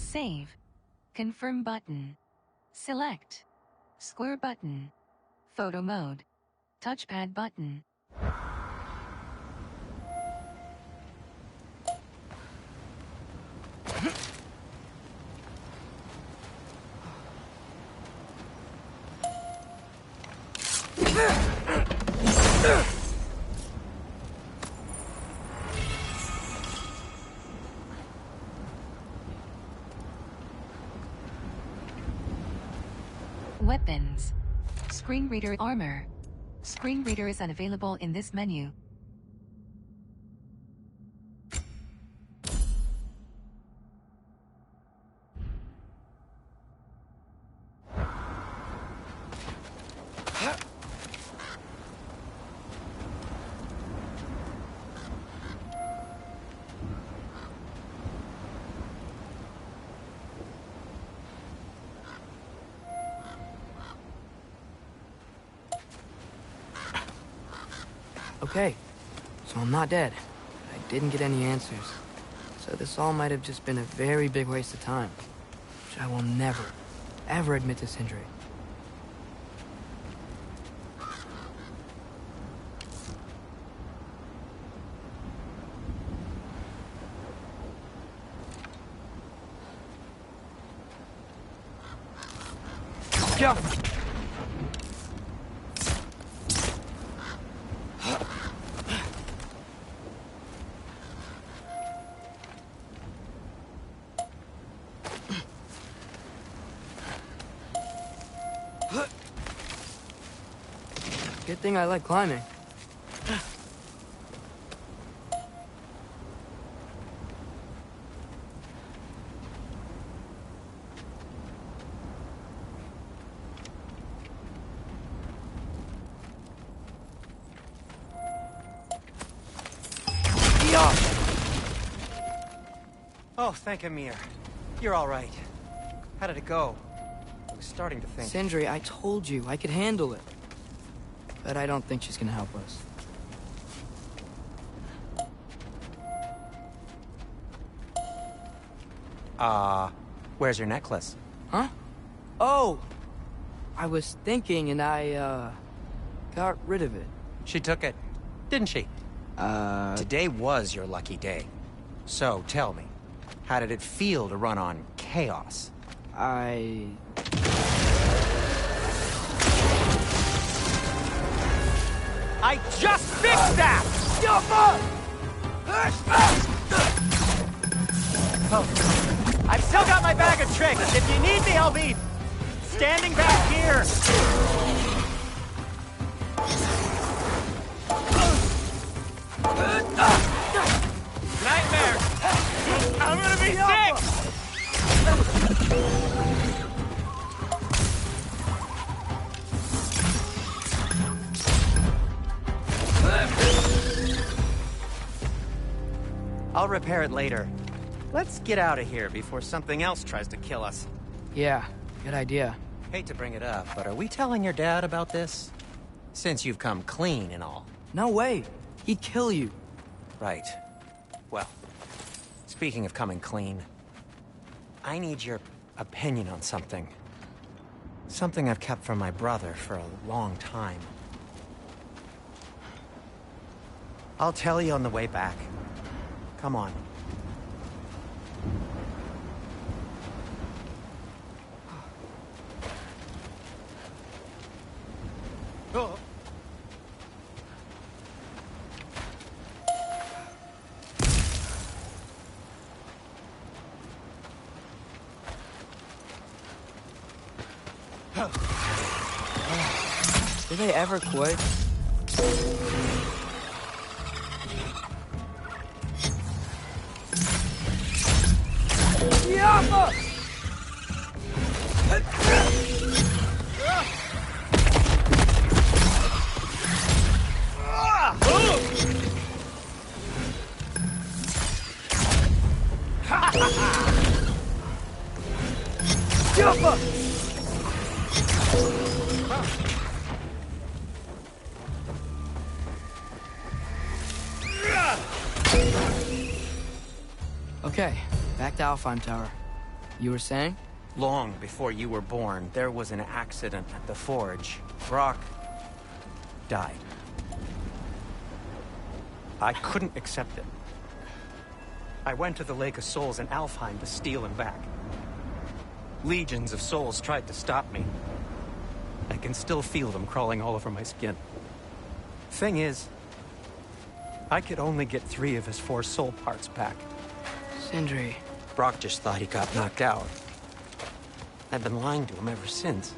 Save. Confirm button. Select. Square button. Photo mode. Touchpad button. Weapons. Screen reader armor. Screen reader is unavailable in this menu. Okay, so I'm not dead. I didn't get any answers. So this all might have just been a very big waste of time. Which I will never, ever admit to Sindri. Go! Good thing I like climbing. Oh, thank Amir. You're all right. How did it go? I was starting to think... Sindri, I told you I could handle it. But I don't think she's gonna help us. Where's your necklace? Huh? Oh! I was thinking and I, got rid of it. She took it, didn't she? Today was your lucky day. So, tell me, how did it feel to run on Chaos? I just fixed that! Oh, I've still got my bag of tricks. If you need me, I'll be standing back here. Nightmare! I'm gonna be sick! I'll repair it later. Let's get out of here before something else tries to kill us. Yeah, good idea. Hate to bring it up, but are we telling your dad about this? Since you've come clean and all. No way. He'd kill you. Right. Well, speaking of coming clean, I need your opinion on something. Something I've kept from my brother for a long time. I'll tell you on the way back. Come on. Oh. Do they ever quit? Okay, back to Alfheim Tower. You were saying? Long before you were born, there was an accident at the forge. Brock died. I couldn't accept it. I went to the Lake of Souls in Alfheim to steal him back. Legions of souls tried to stop me. I can still feel them crawling all over my skin. Thing is, I could only get 3 of his 4 soul parts back. Sindri. Brock just thought he got knocked out. I've been lying to him ever since.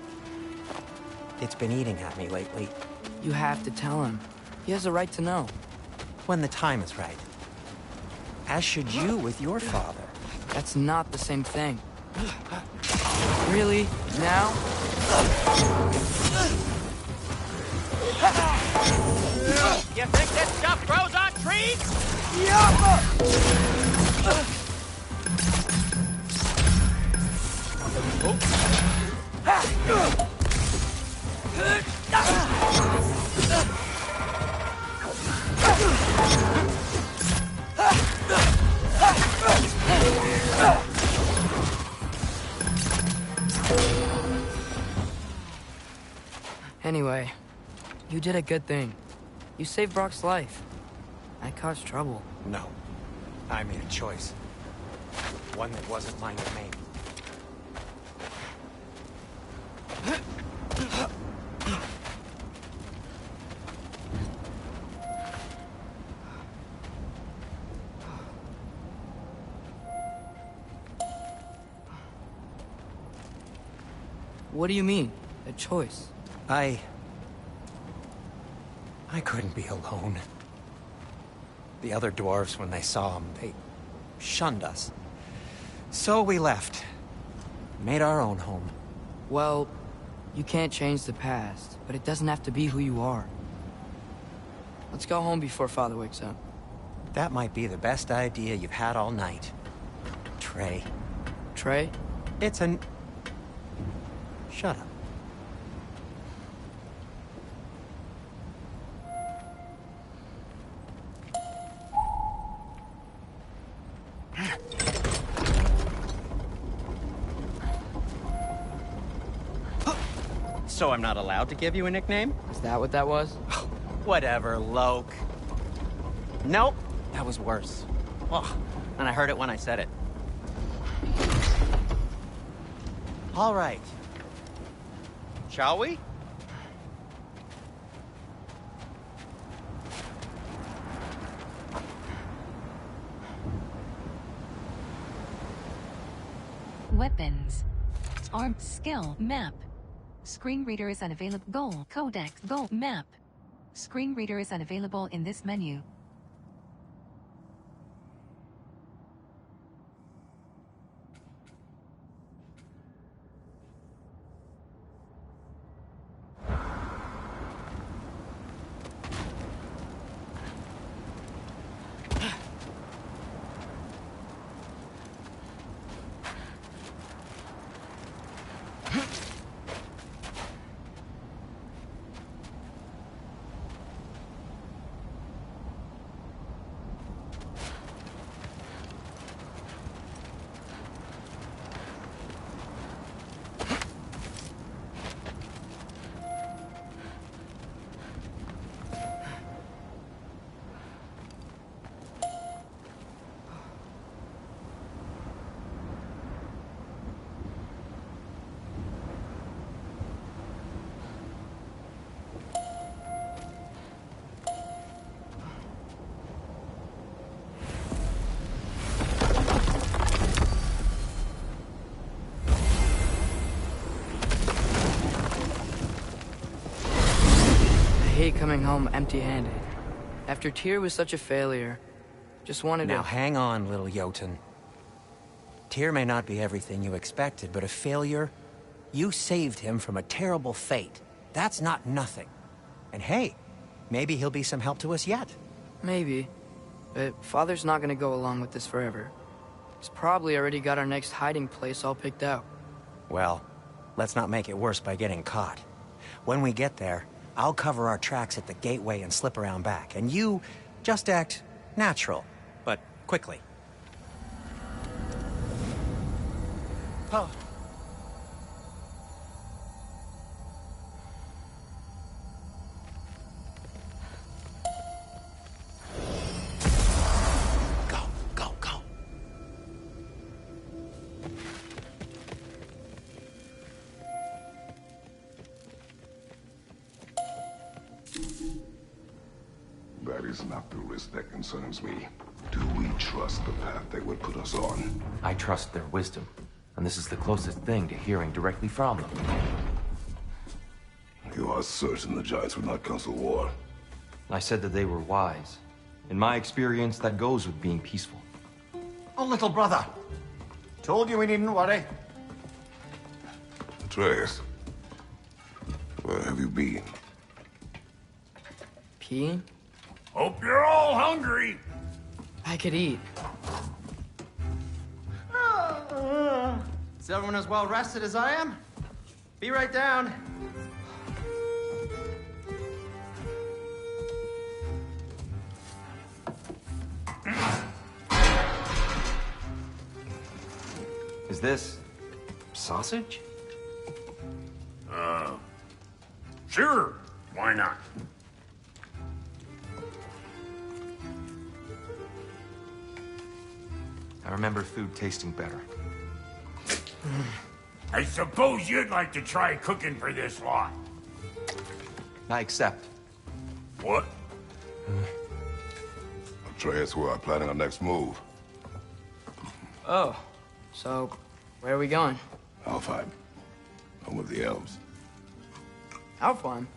It's been eating at me lately. You have to tell him. He has a right to know. When the time is right. As should you with your father. That's not the same thing. Really? Now? You think this stuff grows on trees? Anyway, you did a good thing. You saved Brock's life. I caused trouble. No. I made a choice. One that wasn't mine to make. What do you mean? A choice? I couldn't be alone. The other dwarves, when they saw him, they shunned us. So we left. Made our own home. Well, you can't change the past, but it doesn't have to be who you are. Let's go home before Father wakes up. That might be the best idea you've had all night. Trey. Trey? It's an... Shut up. So I'm not allowed to give you a nickname? Is that what that was? Whatever, Loke. Nope, that was worse. Oh, and I heard it when I said it. All right. Shall we? Weapons. Arm skill map. Screen reader is unavailable. Goal codex goal map. Screen reader is unavailable in this menu. I hate coming home empty-handed. After Tyr was such a failure, just wanted Now to... hang on, little Jotun. Tyr may not be everything you expected, but a failure? You saved him from a terrible fate. That's not nothing. And hey, maybe he'll be some help to us yet. Maybe. But Father's not gonna go along with this forever. He's probably already got our next hiding place all picked out. Well, let's not make it worse by getting caught. When we get there, I'll cover our tracks at the gateway and slip around back, and you just act natural, but quickly. Oh. Go, go, go. That is not the risk that concerns me. Do we trust the path they would put us on? I trust their wisdom, and this is the closest thing to hearing directly from them. You are certain the Giants would not counsel war? I said that they were wise. In my experience, that goes with being peaceful. Oh, little brother. Told you we needn't worry. Atreus, where have you been? Peeing? Hope you're all hungry. I could eat. Is everyone as well rested as I am? Be right down. Is this sausage? Sure. Why not? I remember food tasting better. I suppose you'd like to try cooking for this lot. I accept. What? Atreus, we are planning our next move. Oh, so where are we going? Alfheim. Home of the elves. Alfheim?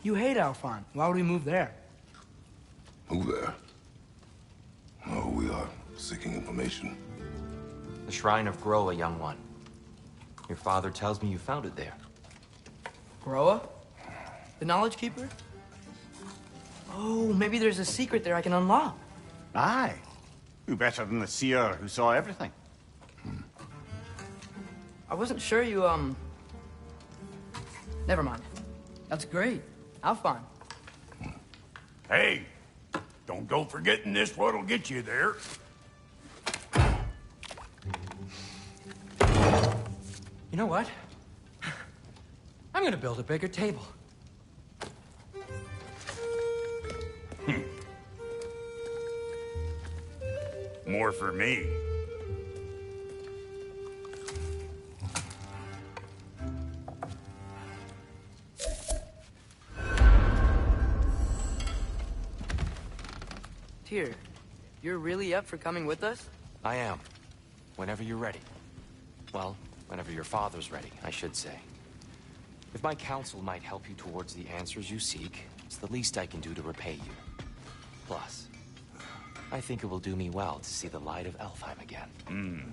You hate Alfheim. Why would we move there? Move there? Oh, we are seeking information. The Shrine of Groa, young one. Your father tells me you found it there. Groa? The Knowledge Keeper? Oh, maybe there's a secret there I can unlock. Aye. Who better than the seer who saw everything? I wasn't sure you, Never mind. That's great. Alfheim. Hey, don't go forgetting this what'll get you there. You know what? I'm gonna build a bigger table. More for me. Tyr, you're really up for coming with us? I am. Whenever you're ready. Well, whenever your father's ready, I should say. If my counsel might help you towards the answers you seek, it's the least I can do to repay you. Plus, I think it will do me well to see the light of Alfheim again.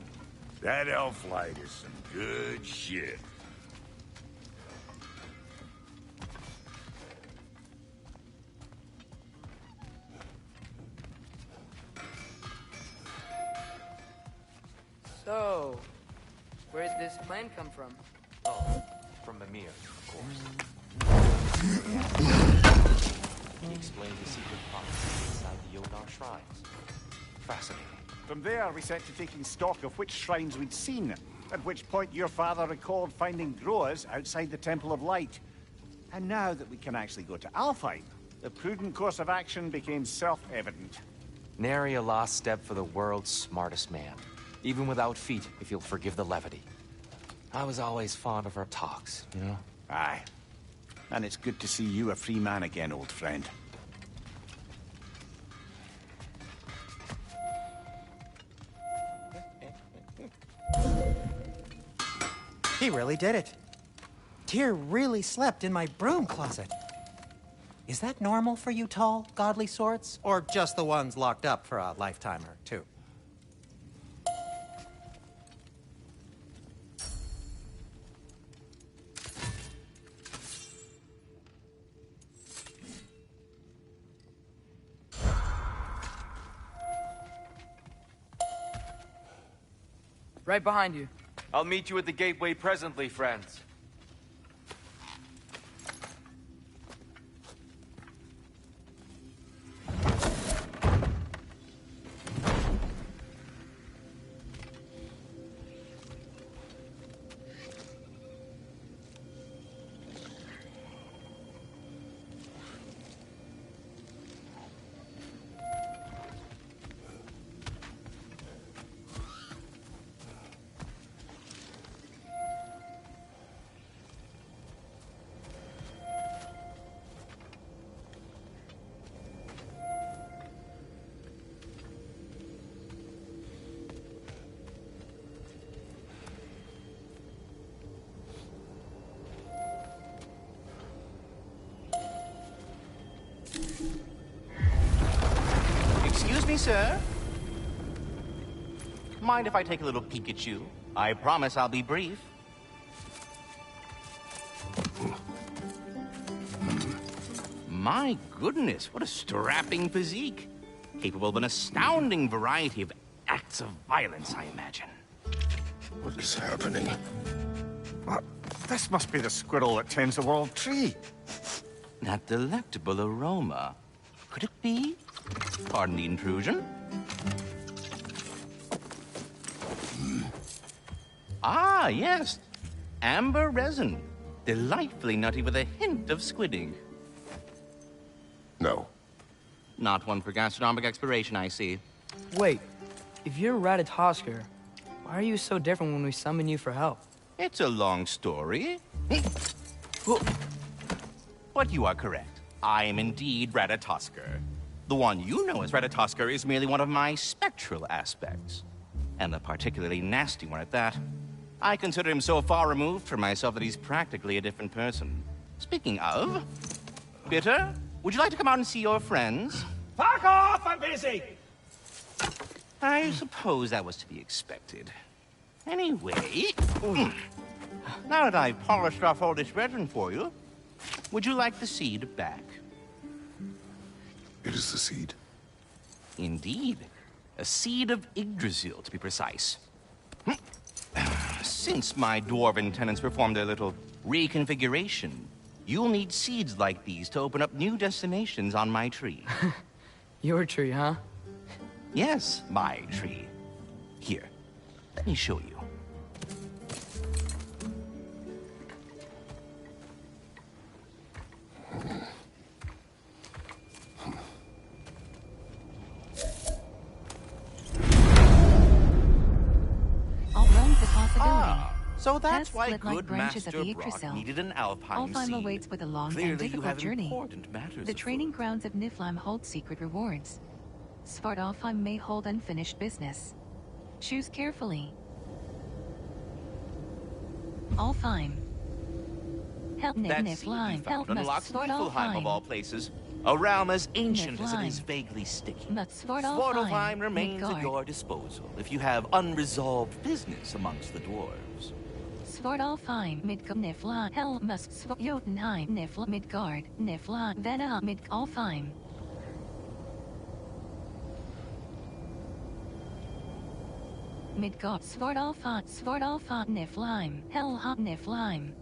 That elf light is some good shit. So, where'd this plan come from? Oh, from Mimir, of course. He explained the secret process inside the Yodar shrines. Fascinating. From there, we set to taking stock of which shrines we'd seen, at which point your father recalled finding Groas outside the Temple of Light. And now that we can actually go to Alfheim, the prudent course of action became self-evident. Nary a lost step for the world's smartest man. Even without feet, if you'll forgive the levity. I was always fond of our talks, you know? Aye. And it's good to see you a free man again, old friend. He really did it. Tyr really slept in my broom closet. Is that normal for you tall, godly sorts? Or just the ones locked up for a lifetime or two? Right behind you. I'll meet you at the gateway presently, friends. me, sir? Mind if I take a little peek at you? I promise I'll be brief. My goodness, what a strapping physique. Capable of an astounding variety of acts of violence, I imagine. What is happening? What? This must be the squirrel that tends the world tree. That delectable aroma. Could it be? Pardon the intrusion. Ah, yes. Amber resin. Delightfully nutty with a hint of squidding. No. Not one for gastronomic exploration, I see. Wait, if you're Ratatoskr, why are you so different when we summon you for help? It's a long story. But you are correct. I am indeed Ratatoskr. The one you know as Ratatoskr is merely one of my spectral aspects. And a particularly nasty one at that. I consider him so far removed from myself that he's practically a different person. Speaking of... Bitter, would you like to come out and see your friends? Fuck off! I'm busy! I suppose that was to be expected. Anyway... Now that I've polished off all this resin for you, would you like the seed back? It is the seed. Indeed. A seed of Yggdrasil, to be precise. Since my dwarven tenants performed their little reconfiguration, you'll need seeds like these to open up new destinations on my tree. Your tree, huh? Yes, my tree. Here, let me show you. All realms of possibility. So that's Past why split-like good branches of Master Yggdrasil. Brock needed an Alfheim Alfheim seed. awaits with a long Clearly and you difficult have journey. important matters The afoot. training grounds of Niflheim hold secret rewards. Svartalfheim may hold unfinished business. Choose carefully. Alfheim. Help That seed we Niflheim. found Help unlocks must Niflheim of all Svartalfheim. places. A realm as ancient as it is Niflheim. vaguely sticky. Must Svartalfheim Svartalfheim. remains at Midgard. your disposal if you have unresolved business amongst the dwarves. Svartalfheim. Midgard. Niflheim. Hel must Jotunheim. Niflheim. Midgard. Niflheim. Vena. Alfheim. Midgard. Svartalfheim. Svartalfheim. Niflheim. Helha. Niflheim.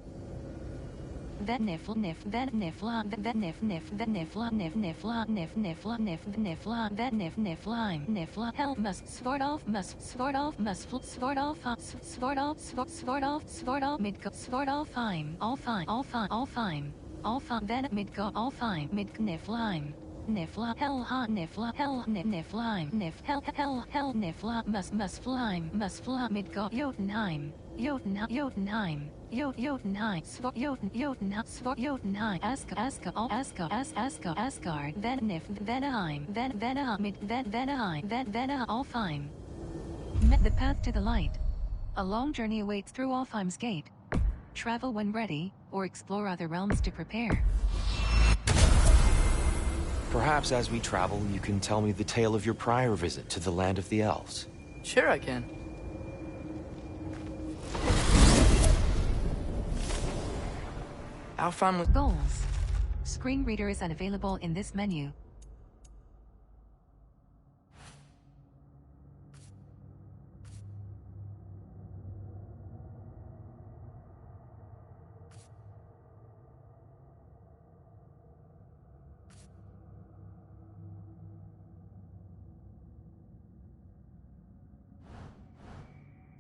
Vet Nifl Nif Vet Nifla Vet Nif Nif Vet Nifla Nif Nifla Nif Nifla Nif Nifla Vet Nif Niflime Nifla Hell must Svartalf must Svartalf Midgard Svartalfheim Alfheim Ven Midgard Alfheim Mid Niflime Nifla Hell Niflime Nif Hell Nifla must fly Midgard Jotunheim Jotunheim Asgard, Venif, Venaheim, Venaheim, Alfheim. The path to the light. A long journey awaits through Alfheim's gate. Travel when ready, or explore other realms to prepare. Perhaps as we travel, you can tell me the tale of your prior visit to the land of the elves. Sure I can. Alfheim was... Goals. Screen reader is unavailable in this menu.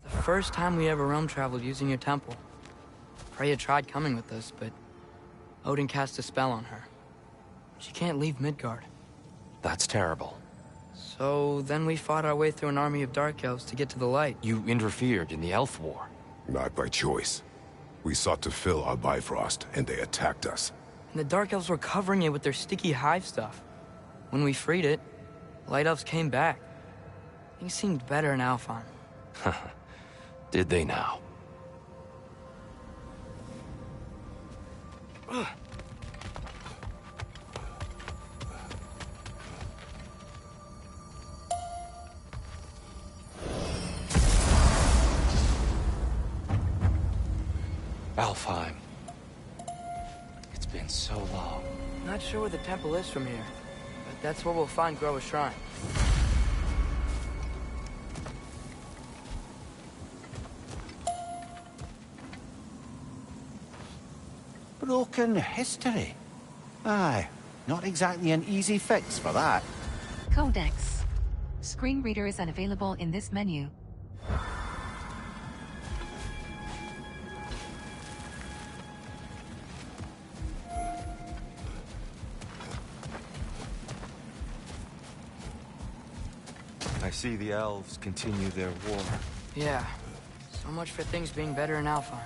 The first time we ever realm traveled using your temple. Freya tried coming with us, but Odin cast a spell on her. She can't leave Midgard. That's terrible. So then we fought our way through an army of dark elves to get to the light. You interfered in the Elf War. Not by choice. We sought to fill our Bifrost, and they attacked us. And the dark elves were covering it with their sticky hive stuff. When we freed it, light elves came back. Things seemed better in Alfheim. Did they now? Alfheim. It's been so long. Not sure where the temple is from here, but that's where we'll find Groa's shrine. Broken history. Aye, not exactly an easy fix for that. Codex. Screen reader is unavailable in this menu. I see the elves continue their war. Yeah, so much for things being better in Alfheim.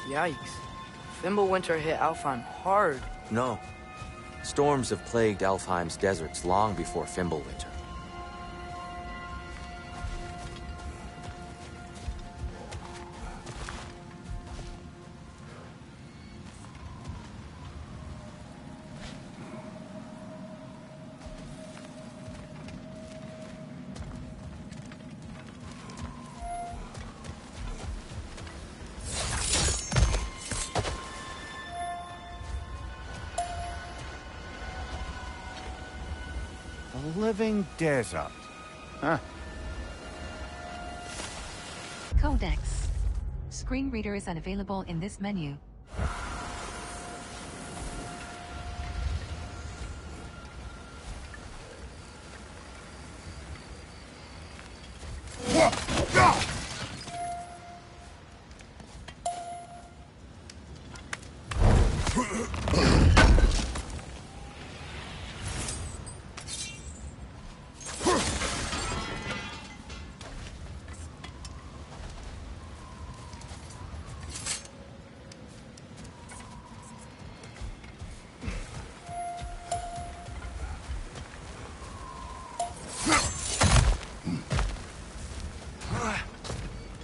Yikes. Fimbulwinter hit Alfheim hard. No. Storms have plagued Alfheim's deserts long before Fimbulwinter. A living desert. Huh. Codex. Screen reader is unavailable in this menu.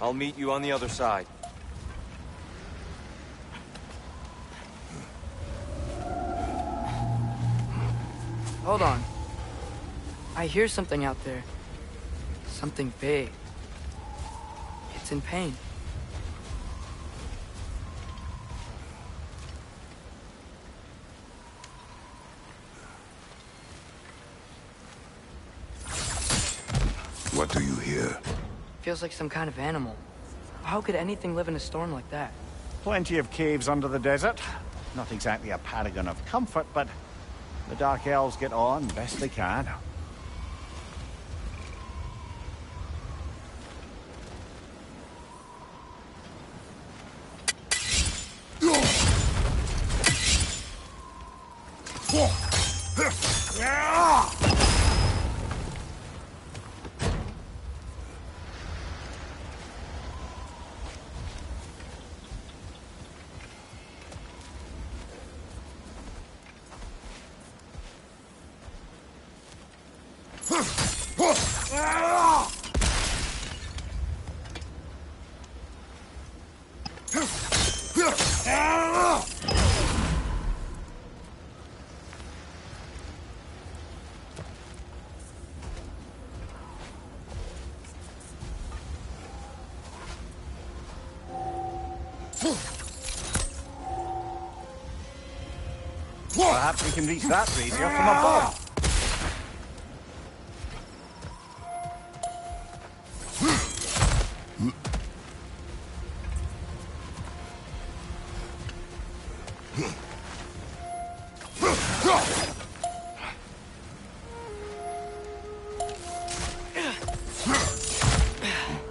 I'll meet you on the other side. Hold on. I hear something out there. Something big. It's in pain. What do you hear? Feels like some kind of animal. How could anything live in a storm like that? Plenty of caves under the desert. Not exactly a paragon of comfort, but the Dark Elves get on best they can. Perhaps we can reach that brazier from above.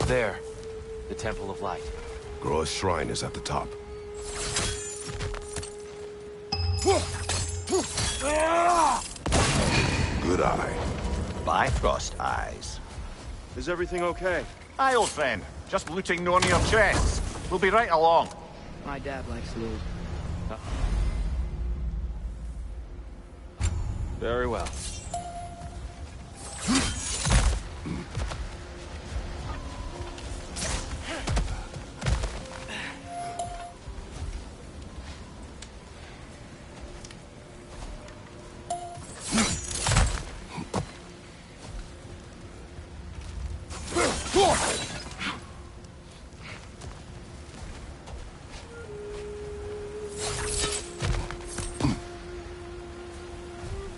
There. The Temple of Light. Groa's shrine is at the top. Good eye. Bifrost eyes. Is everything okay? Aye, old friend. Just looting one of your chests. We'll be right along. My dad likes loot. Very well.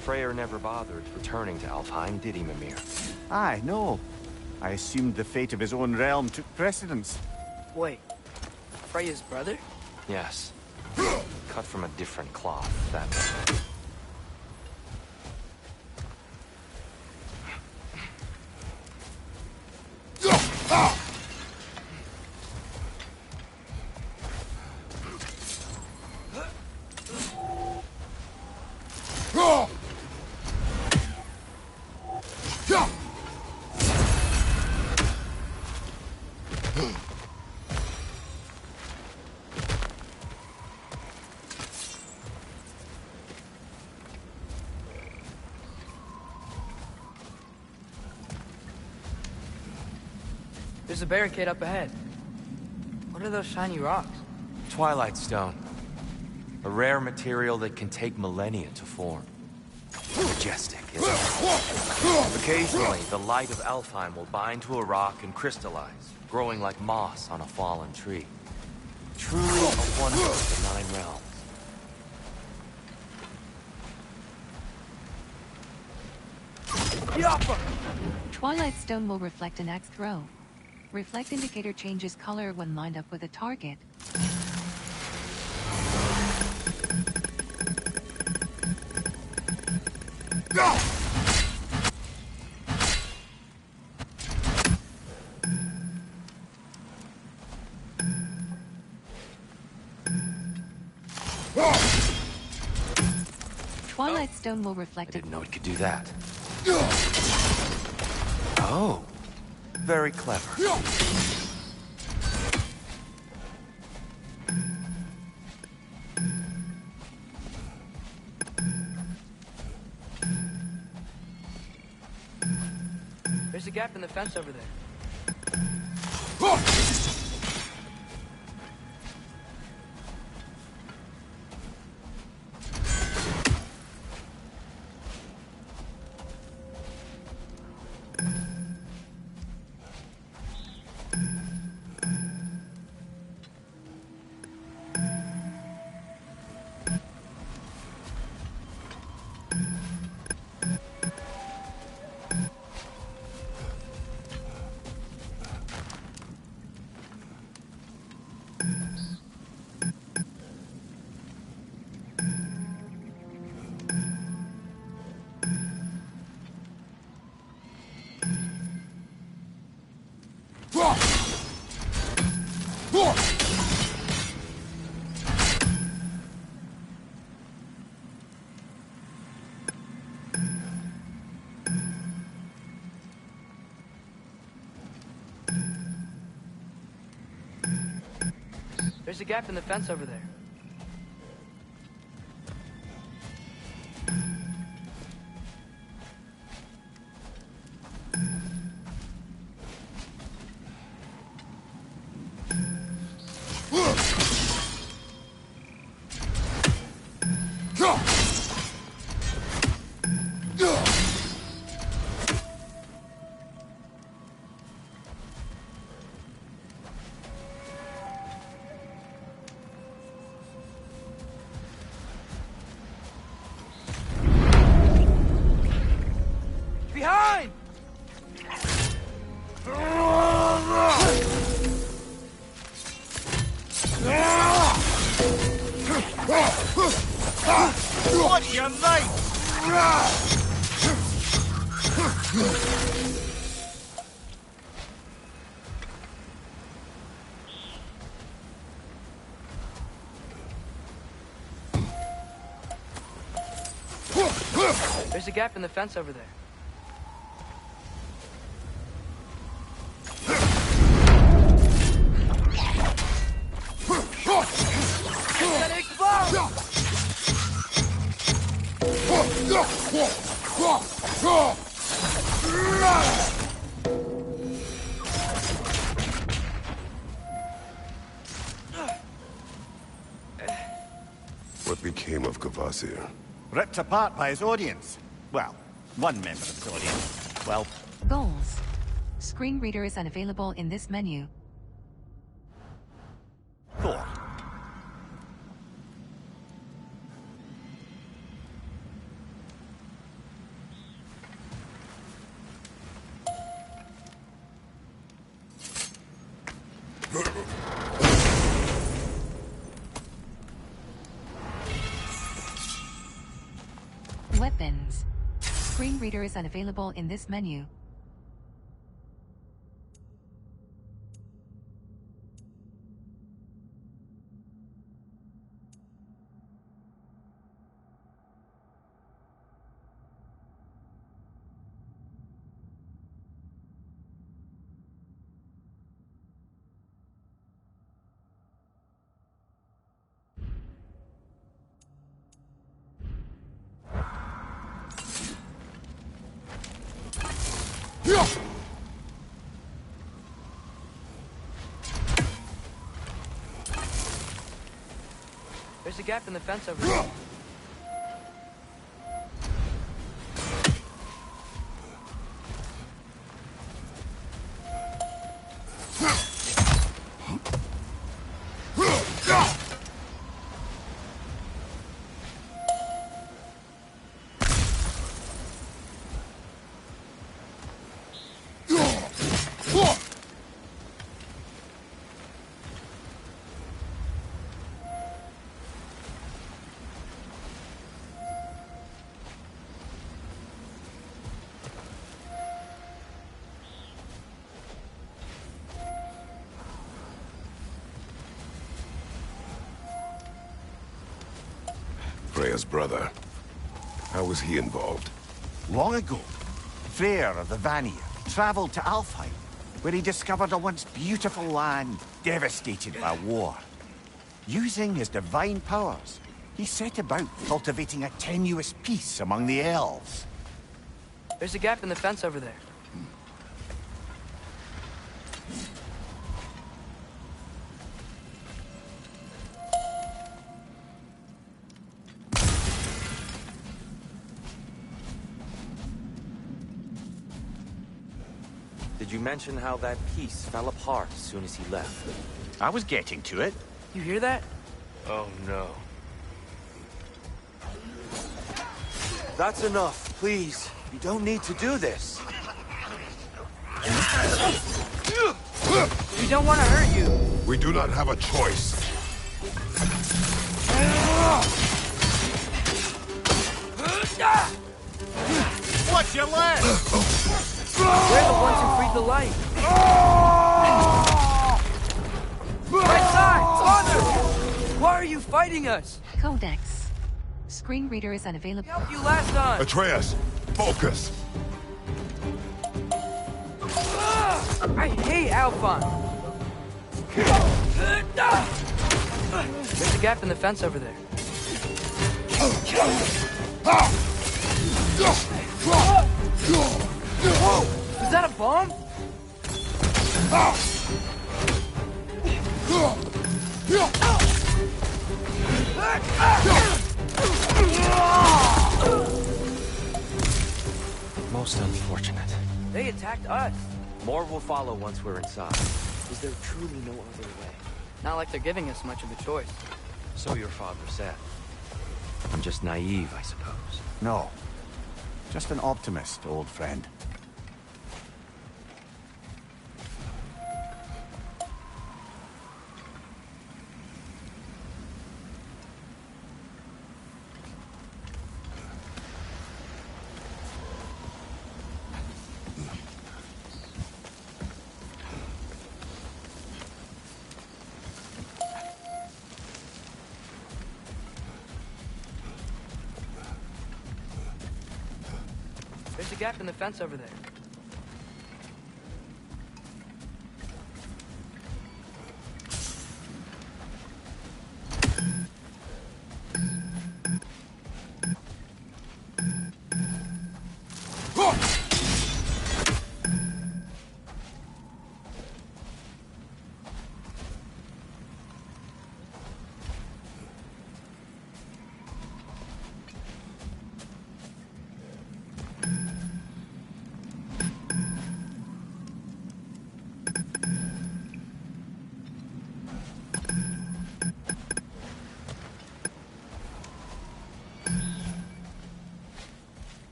Freyr never bothered returning to Alfheim, did he, Mimir? Aye, no. I assumed the fate of his own realm took precedence. Wait, Freya's brother? Yes. Cut from a different cloth, that way. There's a barricade up ahead. What are those shiny rocks? Twilight Stone. A rare material that can take millennia to form. Majestic, isn't it? Occasionally, the light of Alfheim will bind to a rock and crystallize, growing like moss on a fallen tree. Truly a wonder of the Nine Realms. Twilight Stone will reflect an axe throw. Reflect indicator changes color when lined up with a target. Twilight Stone will reflect I didn't know it could do that. Oh, very clever. There's a gap in the fence over there. There's a gap in the fence over there. Behind! What's your name? There's a gap in the fence over there. Let it explode! What became of Kvasir? Ripped apart by his audience. Well, one member of his audience. Well, goals. Screen reader is unavailable in this menu. Thor. Weapons. Screen reader is unavailable in this menu. There's a gap in the fence over there. Freya's brother. How was he involved? Long ago, Freyr of the Vanir traveled to Alfheim, where he discovered a once beautiful land devastated by war. Using his divine powers, he set about cultivating a tenuous peace among the elves. There's a gap in the fence over there. Did you mention how that piece fell apart as soon as he left? I was getting to it. You hear that? Oh, no. That's enough, please. You don't need to do this. We don't want to hurt you. We do not have a choice. Watch your leg! We're the ones who freed the light. Right side! Father! Why are you fighting us? Codex. Screen reader is We unavailable. helped you last time. Atreus, focus. I hate Alphon. There's a gap in the fence over there. Whoa! Is that a bomb? Most unfortunate. They attacked us. More will follow once we're inside. Is there truly no other way? Not like they're giving us much of a choice. So your father said. I'm just naive, I suppose. No. Just an optimist, old friend. There's a gap in the fence over there.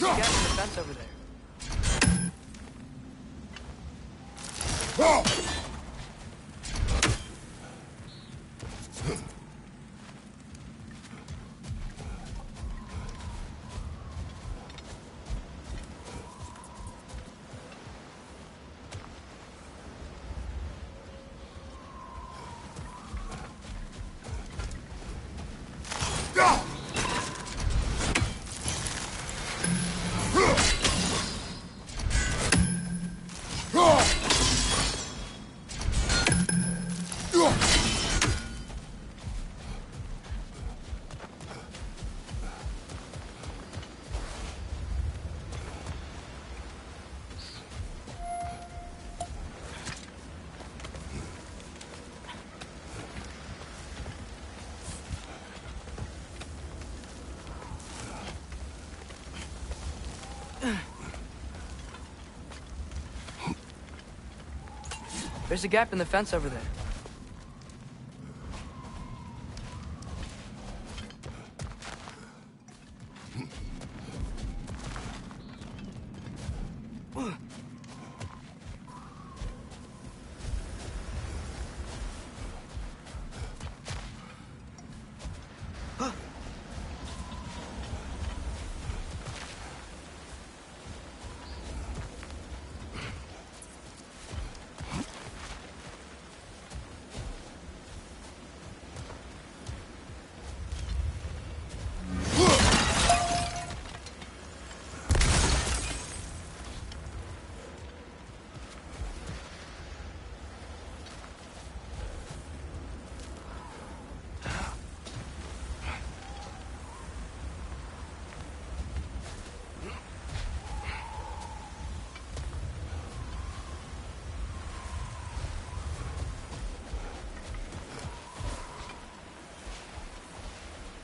There's a gap in the fence over there. There's a gap in the fence over there.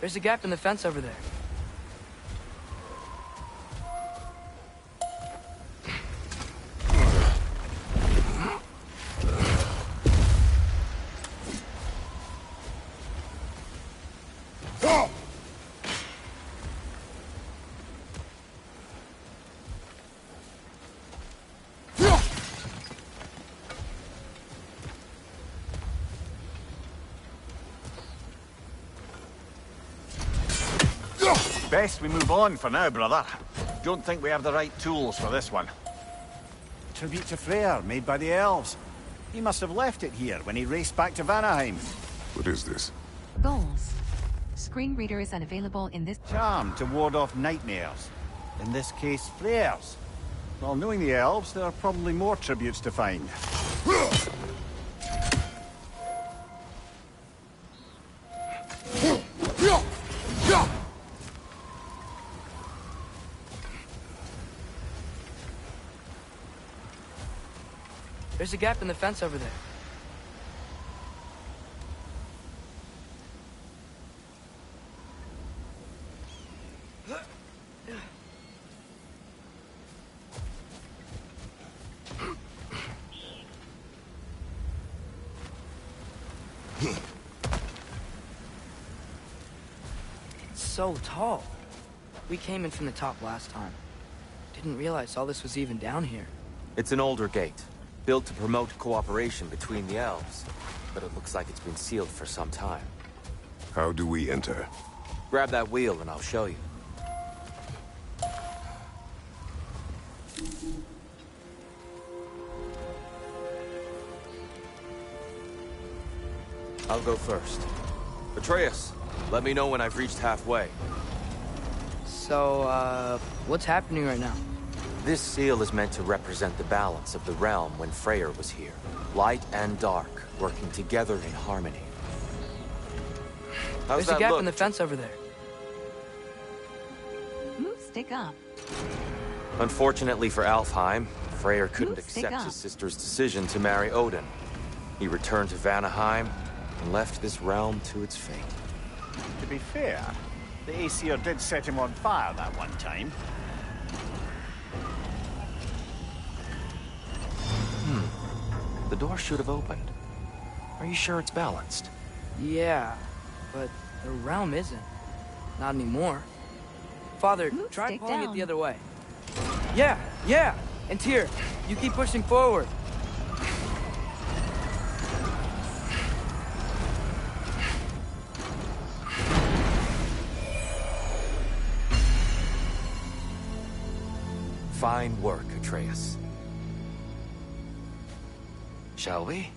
There's a gap in the fence over there. Best we move on for now, brother. Don't think we have the right tools for this one. Tribute to Freyr, made by the elves. He must have left it here when he raced back to Vanaheim. What is this? Goals. Screen reader is unavailable in this... Charm to ward off nightmares. In this case, Freyr's. Well, knowing the elves, there are probably more tributes to find. There's a gap in the fence over there. It's so tall. We came in from the top last time. Didn't realize all this was even down here. It's an older gate, built to promote cooperation between the elves. But it looks like it's been sealed for some time. How do we enter? Grab that wheel and I'll show you. I'll go first. Atreus, let me know when I've reached halfway. So, what's happening right now? This seal is meant to represent the balance of the realm when Freyr was here. Light and dark, working together in harmony. How's There's a gap look? in the fence over there. Stick up. Unfortunately for Alfheim, Freyr couldn't Stick accept up. his sister's decision to marry Odin. He returned to Vanaheim and left this realm to its fate. To be fair, the Aesir did set him on fire that one time. The door should have opened. Are you sure it's balanced? Yeah, but the realm isn't. Not anymore. Father, try stick pulling it down. the other way. Yeah. And Tyr, you keep pushing forward. Fine work, Atreus. Shall we?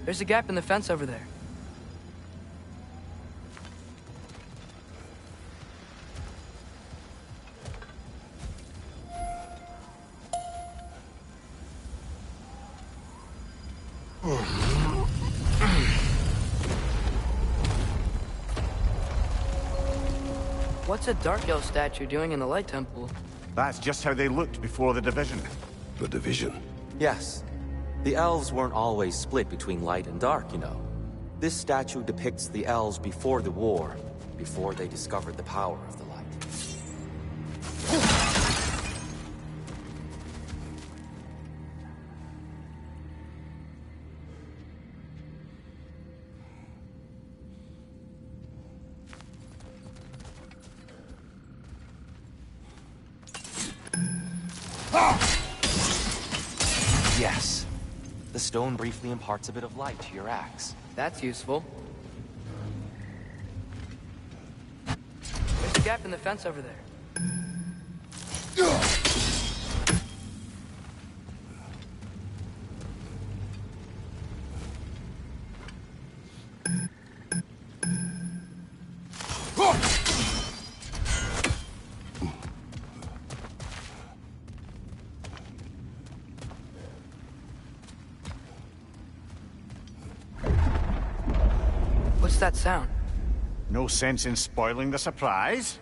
There's a gap in the fence over there. What's a Dark Elf statue doing in the Light Temple? That's just how they looked before the division. The division. Yes. The elves weren't always split between light and dark, you know. This statue depicts the elves before the war, before they discovered the power of the light. Yes. The stone briefly imparts a bit of light to your axe. That's useful. There's a gap in the fence over there. What's that sound? No sense in spoiling the surprise.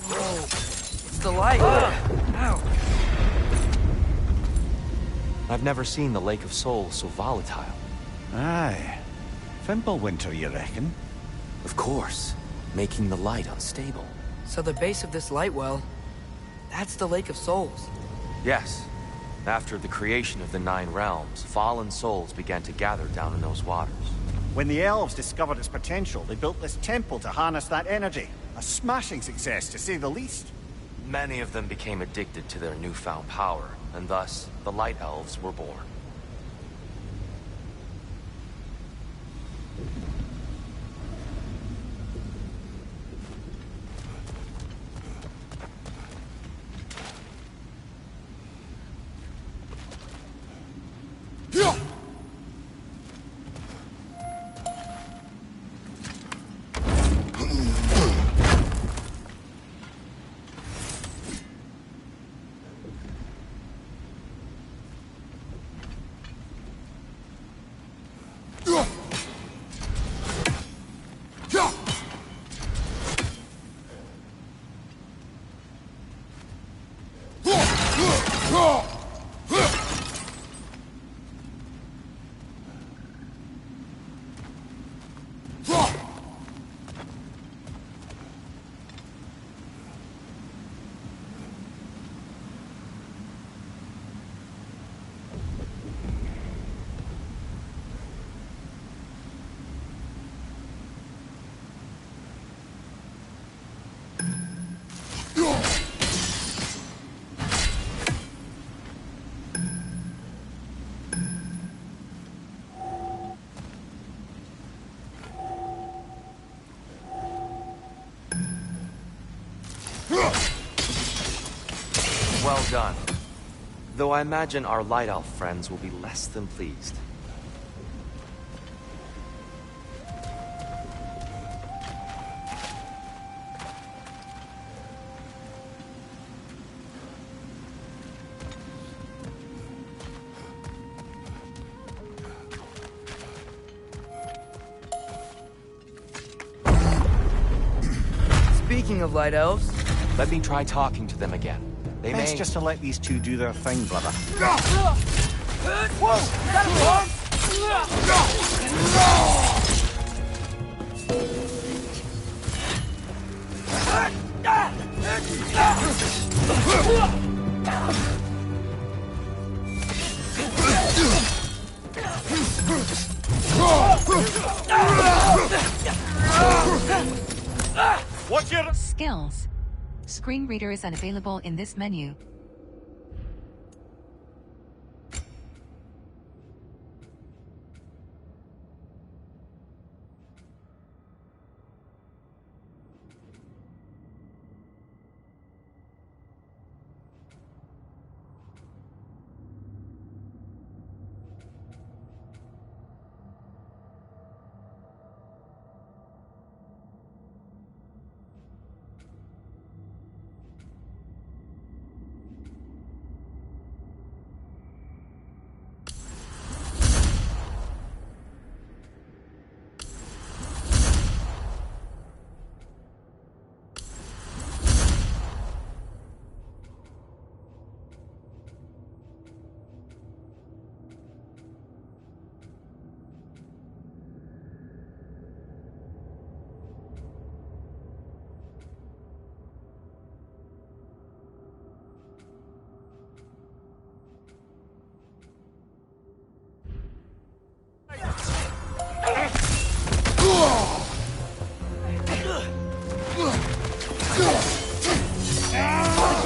Whoa! It's the light! Ow! I've never seen the Lake of Souls so volatile. Aye. Fimbulwinter, you reckon? Of course, making the light unstable. So the base of this light well, that's the Lake of Souls. Yes. After the creation of the Nine Realms, fallen souls began to gather down in those waters. When the elves discovered its potential, they built this temple to harness that energy. A smashing success, to say the least. Many of them became addicted to their newfound power, and thus, the Light Elves were born. Well done. Though I imagine our Light Elf friends will be less than pleased. Speaking of light elves, Let me try talking to them again. They Best may... just to let these two do their thing, brother. Watch your... Skills. Screen reader is unavailable in this menu.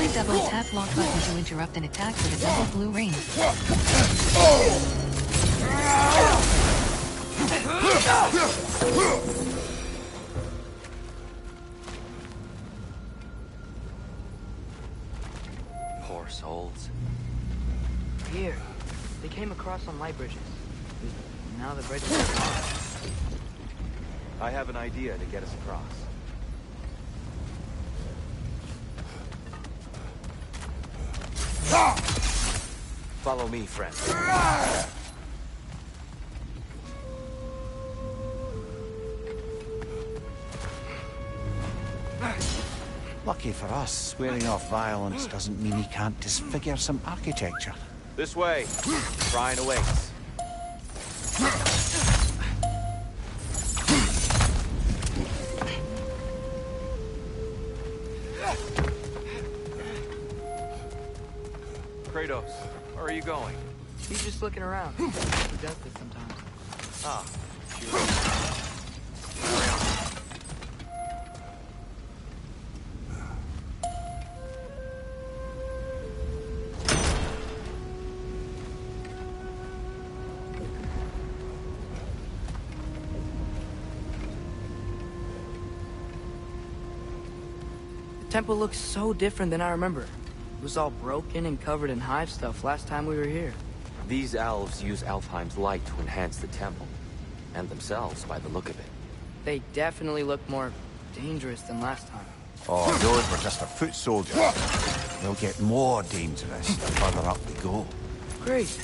Quickly double tap lock button to interrupt an attack with a double blue ring. Poor souls. Here. They came across on light bridges. Now the bridges are gone. I have an idea to get us across. Follow me, friend. Lucky for us, swearing off violence doesn't mean he can't disfigure some architecture. This way. Brian awaits. Kratos, where are you going? He's just looking around. He does this sometimes. Ah, The temple looks so different than I remember. It was all broken and covered in hive stuff last time we were here. These elves use Alfheim's light to enhance the temple. And themselves, by the look of it. They definitely look more dangerous than last time. Oh, those were just a foot soldiers. They'll get more dangerous the further up we go. Great.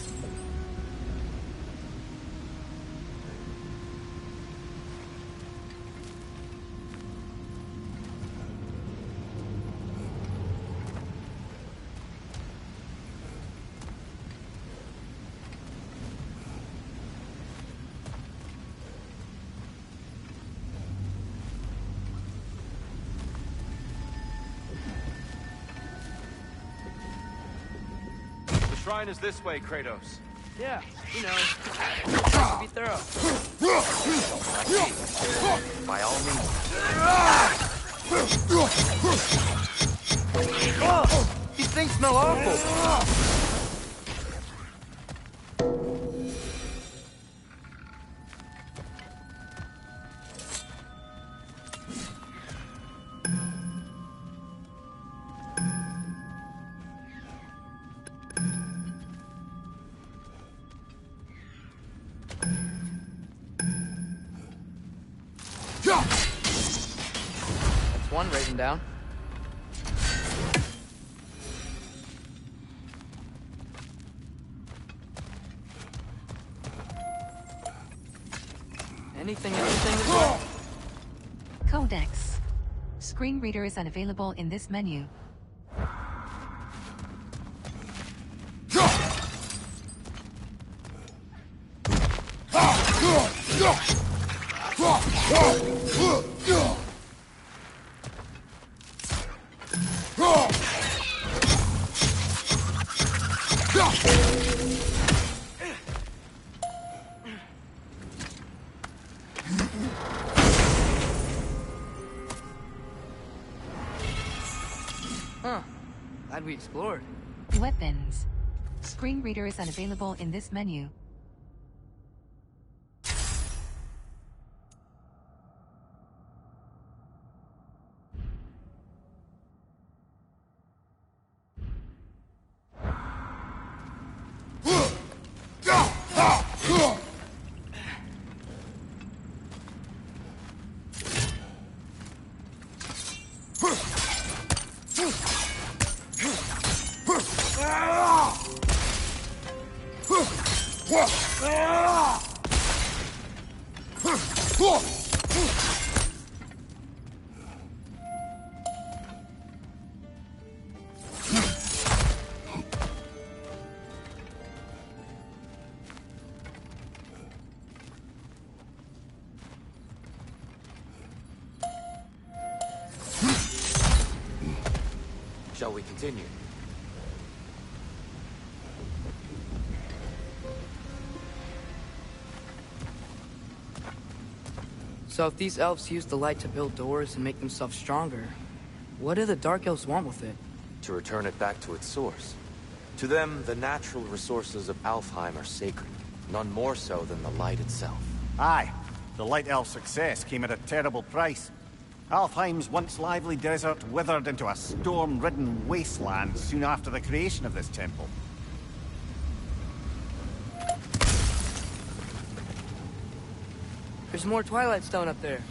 the shrine is this way, Kratos. Yeah, you know, tries to be thorough. By all means. These things smell awful. That's one raising down. Anything as well? Codex. Screen reader is unavailable in this menu. Huh. Glad we explored. Weapons. Screen reader is unavailable in this menu. Shall we continue? So if these elves use the light to build doors and make themselves stronger, what do the Dark Elves want with it? To return it back to its source. To them, the natural resources of Alfheim are sacred, none more so than the light itself. Aye, the Light Elf success came at a terrible price. Alfheim's once lively desert withered into a storm-ridden wasteland soon after the creation of this temple. There's more Twilight Stone up there.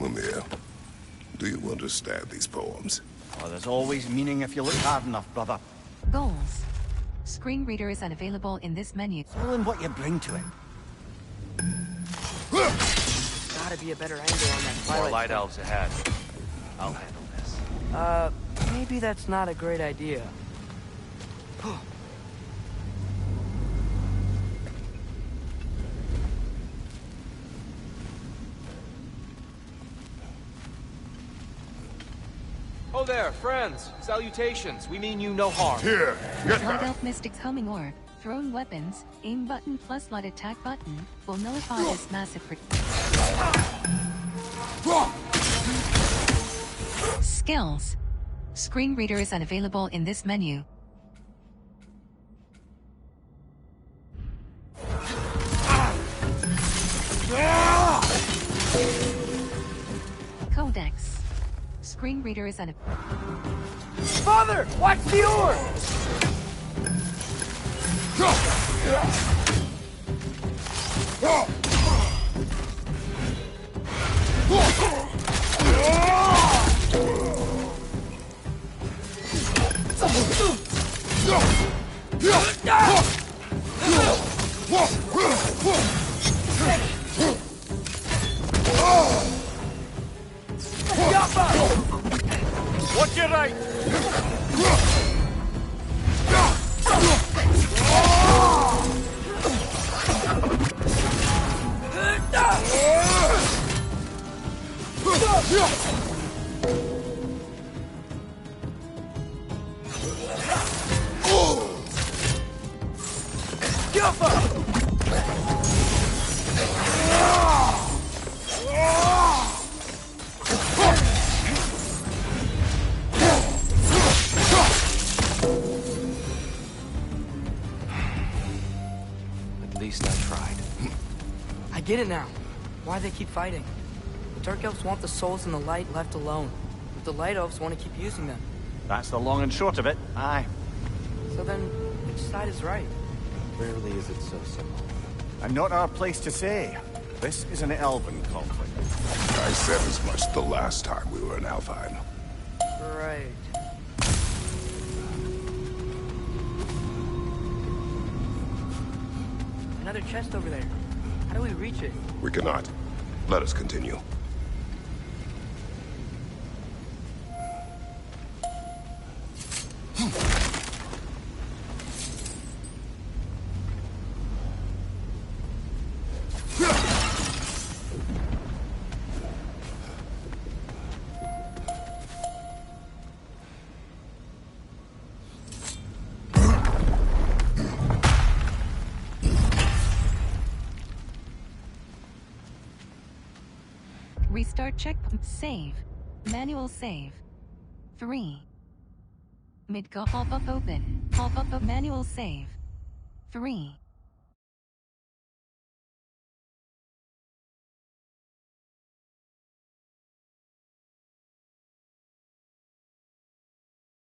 Mimir, do you understand these poems? Oh, there's always meaning if you look hard enough, brother. Goals. Screen reader is unavailable in this menu. All in what you bring to it. Gotta be a better angle on that More Twilight light Stone. elves ahead. I'll handle this. Maybe that's not a great idea. Oh there, friends! Salutations! We mean you no harm. Here, get Light that. Elf Mystic's homing orb. Thrown weapons, aim button plus light attack button will nullify this massive Skills. Screen reader is unavailable in this menu. Codex. Screen reader is unavailable. Father, watch the orb! Watch your right. get it now. Why they keep fighting. The Dark Elves want the souls in the light left alone. But the Light Elves want to keep using them. That's the long and short of it, aye. So then, which side is right? Rarely is it so simple. And not our place to say. This is an Elven conflict. I said as much the last time we were in Alfheim. Right. Another chest over there. How do we reach it? We cannot. Let us continue. Restart checkpoint. Save. Manual save. 3. Midgar pop-up open. Pop-up manual save. 3.